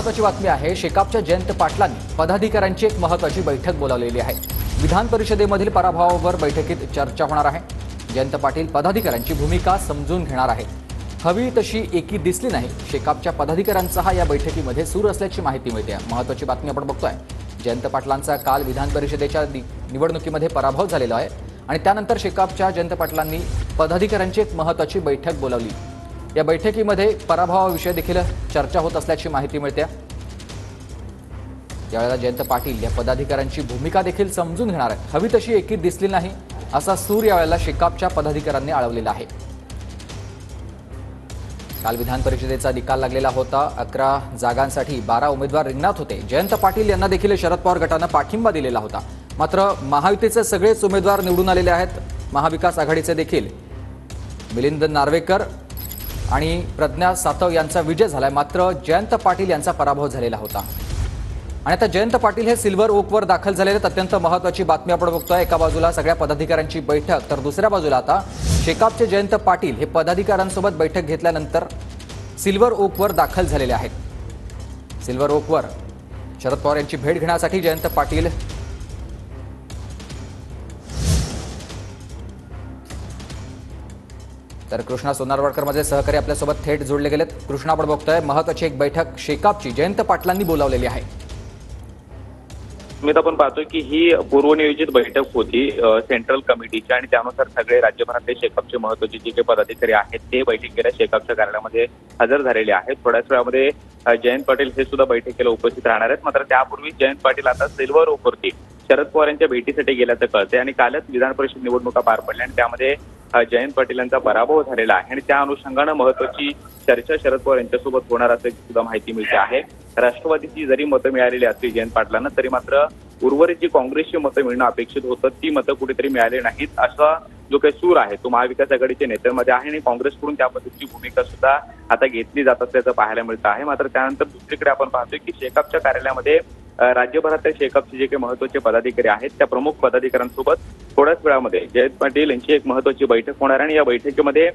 महत्त्वाची बातमी आहे। शेकापच्या जयंत पाटलांनी पदाधिकाऱ्यांची एक महत्त्वाची बैठक बोलावलेली आहे। विधान परिषदेमधील पराभवावर बैठकीत चर्चा होणार आहे। जयंत पाटील पदाधिकाऱ्यांची भूमिका समजून घेणार आहेत। हवी तशी एकी दिसली नाही। शेकापच्या पदाधिकाऱ्यांचा या बैठकीमध्ये सूर असल्याची माहिती मिळते। महत्त्वाची बातमी आपण बघतोय। जयंत पाटलांचा काल विधान परिषदेच्या निवडणुकीमध्ये पराभव झालेला आहे आणि त्यानंतर शेकापच्या जयंत पाटलांनी पदाधिकाऱ्यांची एक महत्त्वाची बैठक बोलावली। या बैठकीमध्ये पराभवाविषयी देखील चर्चा होत असल्याची माहिती मिळते। यावेळेला जयंत पाटील या पदाधिकाऱ्यांची भूमिका देखील समजून घेणार आहेत। हवी तशी एकी दिसली नाही असा सूर यावेळेला शेकापच्या पदाधिकाऱ्यांनी आळवलेला आहे। काल विधान परिषदेचा निकाल लागलेला होता। 11 जागांसाठी 12 उमेदवार रिंगणात होते। जयंत पाटील यांना देखील शरद पवार गटाने पाठिंबा दिलेला होता। मात्र महायुतीचे सगळेच उमेदवार निवडून आलेले आहेत। महाविकास आघाडीचे देखील मिलिंद नार्वेकर आणि प्रज्ञा सातव यांचा विजय झालाय। मात्र जयंत पाटील यांचा पराभव झालेला होता आणि आता जयंत पाटील हे सिल्वर ओकवर दाखल झालेले आहेत। अत्यंत महत्त्वाची बातमी आपण बघतोय। एका बाजूला सगळ्या पदाधिकाऱ्यांची बैठक, तर दुसऱ्या बाजूला आता शेकापचे जयंत पाटील हे पदाधिकाऱ्यांसोबत बैठक घेतल्यानंतर सिल्वर ओकवर दाखल झालेले आहेत। सिल्वर ओकवर शरद पवार यांची भेट घेण्यासाठी जयंत पाटील तर कृष्णा सोनारवाडकर माझे सहकारी आपल्यासोबत थेट जोडले गेलेत। कृष्णा, आपण बघतोय महत्त्वाची एक बैठक शेकापची जयंत पाटलांनी बोलावलेली आहे। मी आपण पाहतोय की ही पूर्वनियोजित बैठक होती सेंट्रल कमिटीची आणि त्यानुसार सगळे राज्यभरातले शेकापचे महत्त्वाचे जे काही पदाधिकारी आहेत ते बैठकीला शेकापच्या कार्यालयामध्ये हजर झालेले आहेत। थोड्याच वेळामध्ये जयंत पाटील हे सुद्धा बैठकीला उपस्थित राहणार आहेत। मात्र त्यापूर्वी जयंत पाटील आता सिल्वर ओकवरती शरद पवार यांच्या भेटीसाठी गेल्याचं कळते आणि कालच विधान परिषद निवडणुका पार पडल्या आणि त्यामध्ये जयंत पाटील यांचा पराभव झालेला आहे आणि त्या अनुषंगानं महत्त्वाची चर्चा शरद पवार यांच्यासोबत होणार असल्याची सुद्धा माहिती मिळते आहे। राष्ट्रवादीची जरी मतं मिळालेली असली जयंत पाटलांना, तरी मात्र उर्वरित जी काँग्रेसची मतं मिळणं अपेक्षित होतं ती मतं कुठेतरी मिळाली नाहीत असा जो काही सूर आहे तो महाविकास आघाडीच्या नेत्यांमध्ये आहे आणि काँग्रेसकडून त्या पद्धतीची भूमिका सुद्धा आता घेतली जात असल्याचं पाहायला मिळतं आहे। मात्र त्यानंतर दुसरीकडे आपण पाहतोय की शेकापच्या कार्यालयामध्ये राज्यभरातल्या शेकापचे जे काही महत्त्वाचे पदाधिकारी आहेत त्या प्रमुख पदाधिकाऱ्यांसोबत थोड्याच वेळामध्ये जयंत पाटील यांची एक महत्त्वाची बैठक होणार आणि या बैठकीमध्ये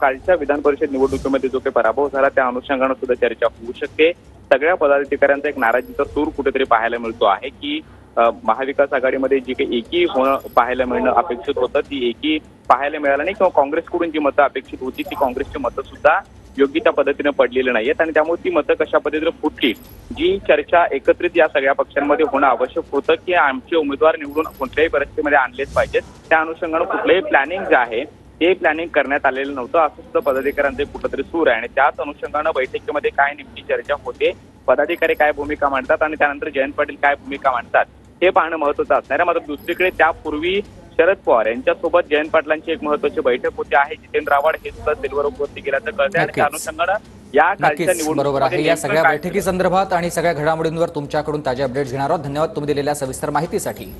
कालच्या विधान परिषद निवडणुकीमध्ये जो काही पराभव झाला त्या अनुषंगानं सुद्धा चर्चा होऊ शकते। सगळ्या पदाधिकाऱ्यांचा एक नाराजीचा सूर कुठेतरी पाहायला मिळतो आहे की महाविकास आघाडीमध्ये जी काही एकी होणं पाहायला मिळणं अपेक्षित होतं ती एकी पाहायला मिळालं नाही किंवा काँग्रेसकडून जी मतं अपेक्षित होती ती काँग्रेसची मतं सुद्धा योग्य त्या पद्धतीने पडलेली नाहीयेत आणि त्यामुळे ती मतं कशा पद्धतीने फुटतील जी चर्चा एकत्रित या सगळ्या पक्षांमध्ये होणं आवश्यक होतं की आमचे उमेदवार निवडून कोणत्याही परिस्थितीमध्ये आणलेच पाहिजेत। त्या अनुषंगानं कुठलंही प्लॅनिंग जे आहे ते प्लॅनिंग करण्यात आलेलं नव्हतं असं सुद्धा पदाधिकाऱ्यांचे कुठंतरी सूर आहे आणि त्याच अनुषंगानं बैठकीमध्ये काय नेमकी चर्चा होते, पदाधिकारी काय भूमिका मांडतात आणि त्यानंतर जयंत पाटील काय भूमिका मांडतात हे पाहणं महत्त्वाचं असणार आहे। मात्र दुसरीकडे त्यापूर्वी शरद पवार यांच्यासोबत जयंत पाटलांची एक महत्त्वाची बैठक होती आहे। जितेंद्र आव्हाड हे सुद्धा सिल्वर ओकवरती गेल्याचं कळतंय आणि त्या अनुषंगानं या कालच्या बरोबर आहे। या सगळ्या निवडणुकीमध्ये बैठकी संदर्भात आणि सगळ्या घडामोडींवर तुमच्याकडून ताजे अपडेट्स घेणार आहोत। धन्यवाद तुम्ही दिलेल्या सविस्तर माहितीसाठी।